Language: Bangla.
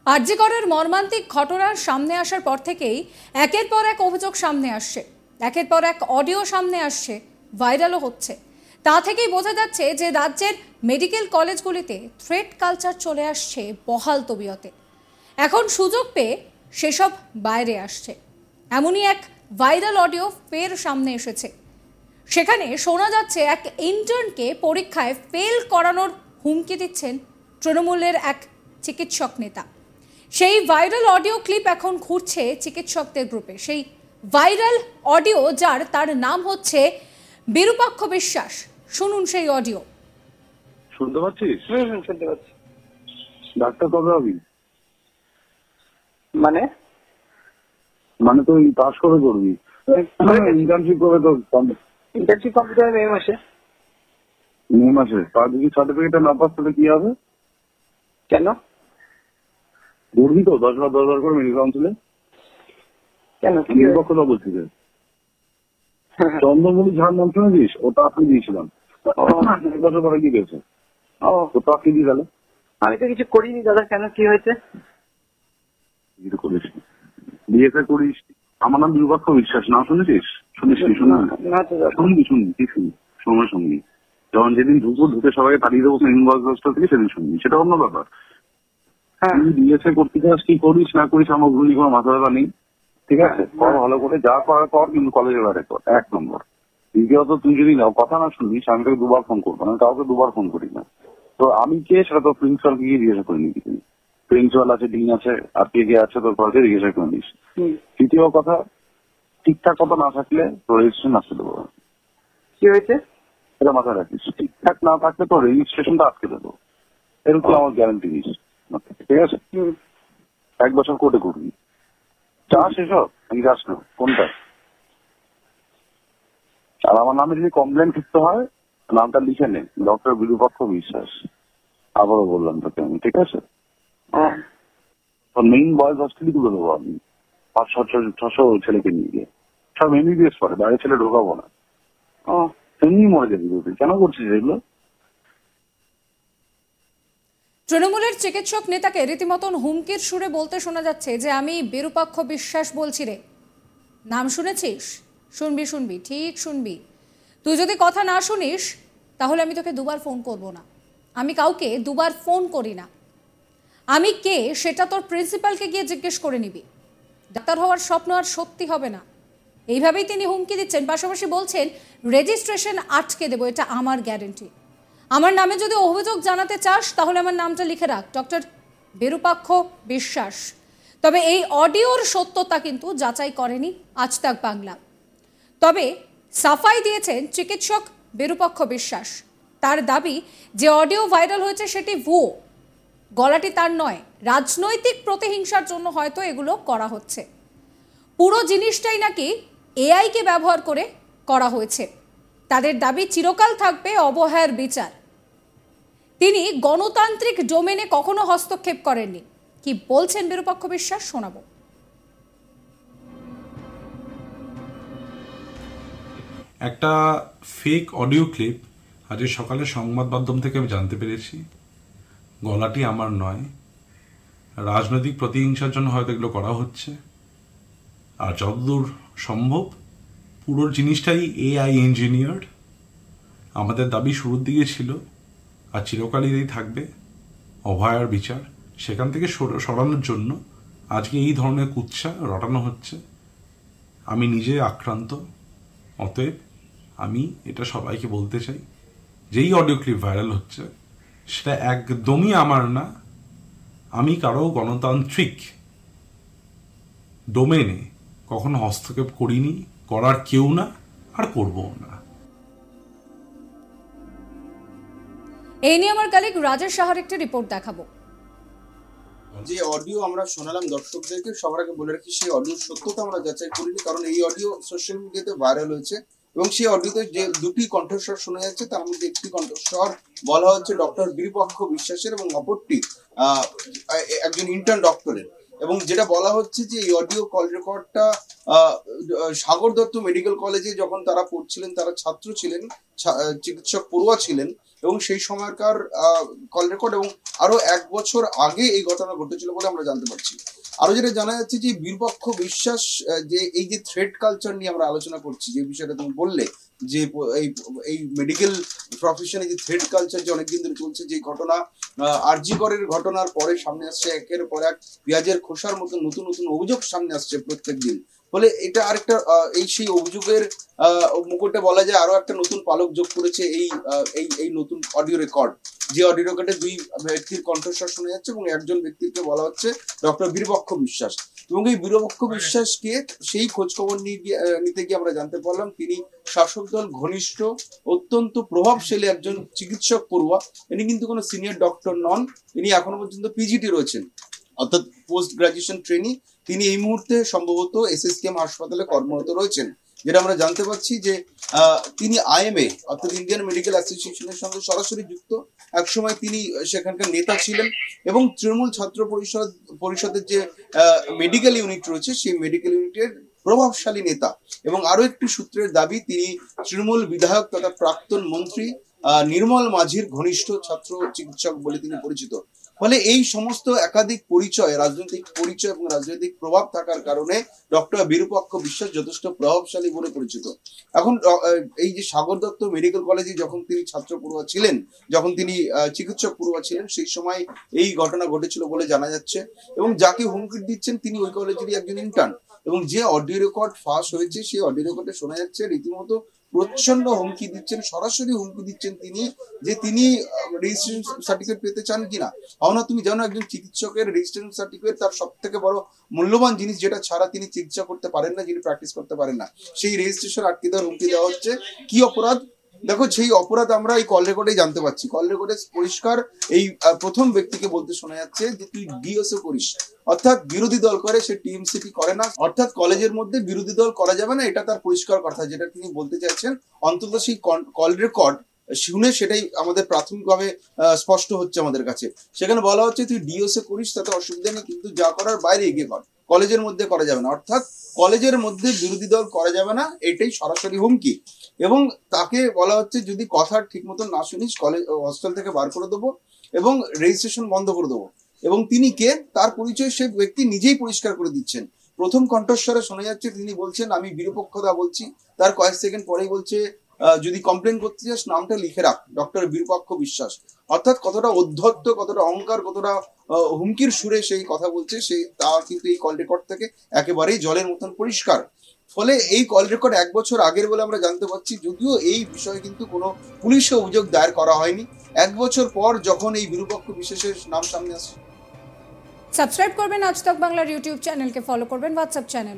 আরজি করের মর্মান্তিক ঘটনার সামনে আসার পর থেকেই একের পর এক অভিযোগ সামনে আসছে, একের পর এক অডিও সামনে আসছে, ভাইরালও হচ্ছে। তা থেকেই বোঝা যাচ্ছে যে রাজ্যের মেডিকেল কলেজগুলিতে থ্রেট কালচার চলে আসছে বহাল তবিয়তে। এখন সুযোগ পেয়ে সেসব বাইরে আসছে। এমনই এক ভাইরাল অডিও ফের সামনে এসেছে। সেখানে শোনা যাচ্ছে এক ইন্টার্নকে পরীক্ষায় ফেল করানোর হুমকি দিচ্ছেন তৃণমূলের এক চিকিৎসক নেতা। সেই ভাইরাল অডিও ক্লিপ এখন ঘুরছে চিকিৎসকদের গ্রুপে। সেই ভাইরাল অডিও তার নাম হচ্ছে বিরূপাক্ষ বিশ্বাস। শুনুন সেই অডিও। শুনতে পাচ্ছিস? শুনতে পাচ্ছি। ডাক্তার কবে হবি? মানে তুই পাস কবে করবি? ইন্টার্নশিপ কবে তোর? ইন্টার্নশিপ কমপ্লিট হবে মে মাসে। তার যদি সার্টিফিকেট না পাস তাহলে কি হবে? কেন করবি তো 10,000 করে মেডিকেল কাউন্সিলে? কেন নিরপেক্ষতা বলছি যে চন্দ্রমণি ঝাড় নাম শুনেছিস? ওটা আপনি দিয়েছিলাম 1 বছর পরে কি পেয়েছে? তো আপনি দিয়ে গেল। আমি তো কিছু করিনি দাদা। কেন কি হয়েছে? কিছু করিস বিএসএ করিস? আমার নাম বিরূপাক্ষ বিশ্বাস, না শুনেছিস? শুনিস? শুনবি সময় শুনবি। যখন যেদিন ঢুকে সবাইকে তাড়িয়ে দেবো থেকে সেদিন শুনবি, সেটা অন্য ব্যাপার। তুই বিএসএ করতে চাস, কি করিস না করিস আমার ভুলি কোনো মাথা ব্যথা নেই, ঠিক আছে? ভালো করে যা করার কর, কিন্তু কলেজের বাইরে কর, 1 নম্বর। দ্বিতীয়ত তুই যদি কথা না শুনিস আমি তোকে 2বার ফোন করবো, আমি কাউকে 2বার ফোন করি না। তো আমি কে সেটা তো প্রিন্সিপালকে গিয়ে জিজ্ঞাসা করে নিবি। তুমি প্রিন্সিপাল আছে, ডিন আছে, আর কে আছে তোর কলেজে জিজ্ঞাসা করে নিস। তৃতীয় কথা, ঠিকঠাক কথা না থাকলে তোর রেজিস্ট্রেশন আসতে দেবো। কি হয়েছে এটা মাথায় রাখিস। ঠিকঠাক না থাকলে তোর রেজিস্ট্রেশনটা আটকে দেবো, এরকম আমার গ্যারান্টি দিস, ঠিক আছে? 1 বছর কোর্টে করবি। চাস এসব নাকি যাস না, কোনটা? আর আমার নামে যদি কমপ্লেন করতে হয় নামটা লিখে নে, ডক্টর বিরূপাক্ষ বিশ্বাস। আবারও বললাম তোকে আমি, ঠিক আছে? মেইন বয়েজ হস্টেলই তুলে দেবো আমি, 500-600 ছেলেকে নিয়ে গিয়ে। সব এমবিবিএস পড়ে, বাইরে ছেলে ঢোকাবো না। এমনি মরে যাবি তুই, কেন করছিস এগুলো? তৃণমূলের চিকিৎসক নেতাকে রীতিমতন হুমকির সুরে বলতে শোনা যাচ্ছে যে আমি বিরূপাক্ষ বিশ্বাস বলছি রে। নাম শুনেছিস? শুনবি, ঠিক শুনবি। তুই যদি কথা না শুনিস তাহলে আমি তোকে 2বার ফোন করব না। আমি কাউকে 2বার ফোন করি না। আমি কে সেটা তোর প্রিন্সিপালকে গিয়ে জিজ্ঞেস করে নিবি। ডাক্তার হওয়ার স্বপ্ন আর সত্যি হবে না। এইভাবেই তিনি হুমকি দিচ্ছেন। পাশাপাশি বলছেন রেজিস্ট্রেশন আটকে দেবো, এটা আমার গ্যারেন্টি। আমার নামে যদি অভিযোগ জানাতে চাস তাহলে আমার নামটা লিখে রাখ, ডক্টর বিরূপাক্ষ বিশ্বাস। তবে এই অডিওর সত্যতা কিন্তু যাচাই করেনি আজ তাক বাংলা। তবে সাফাই দিয়েছেন চিকিৎসক বিরূপাক্ষ বিশ্বাস। তার দাবি যে অডিও ভাইরাল হয়েছে সেটি ভুয়ো, গলাটি তার নয়। রাজনৈতিক প্রতিহিংসার জন্য হয়তো এগুলো করা হচ্ছে। পুরো জিনিসটাই নাকি এআইকে ব্যবহার করে করা হয়েছে। তাদের দাবি চিরকাল থাকবে অবহেলার বিচার। তিনি গণতান্ত্রিক ডোমেনে কখনো হস্তক্ষেপ করেননি। কি বলছেন বিরূপাক্ষ বিশ্বাস শোনাবো। একটা ফেক অডিও ক্লিপ আজ সকালে সংবাদ মাধ্যম থেকে আমি জানতে পেরেছি। গলাটি আমার নয়, রাজনৈতিক প্রতিহিংসার জন্য হয়তো এগুলো করা হচ্ছে। আর যতদূর সম্ভব পুরো জিনিসটাই এআই ইঞ্জিনিয়ার্ড। আমাদের দাবি শুরুর দিকে ছিল আর চিরকালই থাকবে অভয়ার বিচার। সেখান থেকে সরানোর জন্য আজকে এই ধরনের কুৎসা রটানো হচ্ছে। আমি নিজে আক্রান্ত, অতএব আমি এটা সবাইকে বলতে চাই, যেই অডিও ক্লিপ ভাইরাল হচ্ছে সেটা একদমই আমার না। আমি কারো গণতান্ত্রিক ডোমেনে কখনো হস্তক্ষেপ করিনি, করার কেউ না, আর করবো না। এই নিয়ে আমার কালিগ রাজেশ সাহার একটি রিপোর্ট দেখাবো। যে অডিও আমরা শোনালাম দর্শকদেরকে, সবার আগে বলে রাখি সেই অডিও সত্যতা আমরা যাচাই করিনি, কারণ এই অডিও সোশ্যাল মিডিয়াতে ভাইরাল হয়েছে এবং সেই অডিওতে যে 2টি কণ্ঠস্বর শোনা যাচ্ছে তার মধ্যে একটি কণ্ঠস্বর বলা হচ্ছে ডক্টর বিরূপাক্ষ বিশ্বাসের এবং অপরটি একজন ইন্টার্ন ডক্টরের। এবং যেটা বলা হচ্ছে যে এই অডিও কল রেকর্ডটা সাগর দত্ত মেডিকেল কলেজে যখন তারা পড়ছিলেন, তারা ছাত্র ছিলেন, চিকিৎসক পড়ুয়া ছিলেন, এবং সেই সময়কার কল রেকর্ড এবং আরো 1 বছর আগে এই ঘটনা ঘটেছিল বলে আমরা জানতে পারছি। আরো যেটা জানা যাচ্ছে যে বিরূপাক্ষ বিশ্বাস, যে এই যে থ্রেড কালচার নিয়ে আমরা আলোচনা করছি, যে বিষয়টা তুমি বললে যে এই মেডিকেল প্রফেশনে যে থ্রেড কালচার যে অনেকদিন ধরে চলছে, যে ঘটনা আরজি করের ঘটনার পরে সামনে আসছে একের পর এক পেঁয়াজের খোসার মতো নতুন নতুন অভিযোগ সামনে আসছে প্রত্যেক দিন। ফলে এটা আরেকটা এই সেই অভিযোগের মুকুটে বলা যায় আরো একটা নতুন পালক যোগ করেছে এই নতুন অডিও রেকর্ড, যে অডিও রেকর্ডে 2 ব্যক্তির কণ্ঠস্বর শোনা যাচ্ছে এবং একজন ব্যক্তিকে বলা হচ্ছে ডক্টর বীরপক্ষ বিশ্বাস। এবং এই বীরপক্ষ বিশ্বাসকে সেই খোঁজ খবর নিতে গিয়ে আমরা জানতে পারলাম তিনি শাসক দল ঘনিষ্ঠ অত্যন্ত প্রভাবশালী একজন চিকিৎসক পড়ুয়া। ইনি কিন্তু কোনো সিনিয়র ডক্টর নন, ইনি এখনো পর্যন্ত পিজিটি রয়েছেন, অর্থাৎ পোস্ট গ্রাজুয়েশন ট্রেনি। তিনি এই মুহূর্তে সম্ভবত এসএসকেএম হাসপাতালে কর্মরত রয়েছেন। যেটা আমরা জানতে পারছি যে তিনি আইএমএ অর্থাৎ ইন্ডিয়ান মেডিকেল অ্যাসোসিয়েশনের সঙ্গে সরাসরি যুক্ত। একসময় তিনি সেখানকার নেতা ছিলেন এবং তৃণমূল ছাত্র পরিষদের যে মেডিকেল ইউনিট রয়েছে সেই মেডিকেল ইউনিটের প্রভাবশালী নেতা। এবং আরো একটি সূত্রের দাবি তিনি তৃণমূল বিধায়ক তথা প্রাক্তন মন্ত্রী নির্মল মাঝির ঘনিষ্ঠ ছাত্র চিকিৎসক বলে তিনি পরিচিত। ফলে এই সমস্ত একাধিক পরিচয়, রাজনৈতিক পরিচয় এবং রাজনৈতিক প্রভাব থাকার কারণে ডক্টর বীরপক্ষ বিশ্বাস যথেষ্ট প্রভাবশালী বলে পরিচিত। এখন এই যে সাগর দত্ত মেডিকেল কলেজে যখন তিনি ছাত্র পড়ুয়া ছিলেন, যখন তিনি চিকিৎসক পড়ুয়া ছিলেন, সেই সময় এই ঘটনা ঘটেছিল বলে জানা যাচ্ছে। এবং যাকে হুমকি দিচ্ছেন তিনি ওই কলেজেরই একজন ইন্টার্ন। এবং যে অডিও রেকর্ড ফাঁস হয়েছে সেই অডিও রেকর্ডে শোনা যাচ্ছে রীতিমতো প্রচন্ড হুমকি দিচ্ছেন, সরাসরি হুমকি দিচ্ছেন তিনি, যে তিনি রেজিস্ট্রেশন সার্টিফিকেট পেতে চান কিনা। না, তুমি জানো একজন চিকিৎসকের রেজিস্ট্রেশন সার্টিফিকেট তার সব থেকে বড় মূল্যবান জিনিস, যেটা ছাড়া তিনি চিকিৎসা করতে পারেন না, যিনি প্র্যাকটিস করতে পারেন না। সেই রেজিস্ট্রেশন আটকে দেওয়ার হুমকি দেওয়া হচ্ছে। কি অপরাধ? দেখো, সেই অপরাধ আমরা এই কল রেকর্ডে জানতে পারছি। কল রেকর্ডে পরিষ্কার এই প্রথম ব্যক্তিকে বলতে শোনা যাচ্ছে যে তুই ডিএসও করিস, অর্থাৎ বিরোধী দল করে, সে টিএমসিপি করে না, অর্থাৎ কলেজের মধ্যে বিরোধী দল করা যাবে না, এটা তার পরিষ্কার কথা। যেটা তিনি বলতে চাইছেন অন্তত সেই কল রেকর্ড শুনে সেটাই আমাদের প্রাথমিকভাবে স্পষ্ট হচ্ছে আমাদের কাছে। সেখানে বলা হচ্ছে তুই ডিএসও করিস, তাতে অসুবিধা নেই, কিন্তু যা করার বাইরে এগিয়ে কর, কলেজের মধ্যে করা যাবে না। অর্থাৎ কলেজের মধ্যে বিরোধী দল করা যাবে না, এটাই সরাসরি হুমকি। এবং তাকে বলা হচ্ছে যদি কথা ঠিক মতন না শুনিস কলেজ হস্টেল থেকে বার করে দেবো এবং রেজিস্ট্রেশন বন্ধ করে দেবো। এবং তিনি কে, তার পরিচয় সে ব্যক্তি নিজেই পরিষ্কার করে দিচ্ছেন। প্রথম কণ্ঠস্বরে শোনা যাচ্ছে তিনি বলছেন আমি বীরপক্ষদা বলছি, তার কয়েক সেকেন্ড পরেই বলছে যদি কমপ্লেন করতে চাস নামটা লিখে রাখ, ডক্টর বীরপক্ষ বিশ্বাস। অর্থাৎ কতটা অধ্যত্ত, কতটা অহংকার, কতটা হুমকির সুরে সেই কথা বলছে, সেই তা কিন্তু এই কল রেকর্ড থেকে একেবারেই জলের মতন পরিষ্কার। ফলে এই কল রেকর্ড 1 বছর আগের বলে আমরা জানতে পারছি, যদিও এই বিষয়ে কিন্তু কোনো পুলিশে অভিযোগ দায়ের করা হয়নি। 1 বছর পর যখন এই বীরপক্ষ বিশ্বাসের নাম সামনে আসে। সাবস্ক্রাইব করবেন আজ তক বাংলার ইউটিউব চ্যানেলকে, ফলো করবেন হোয়াটসঅ্যাপ চ্যানেল।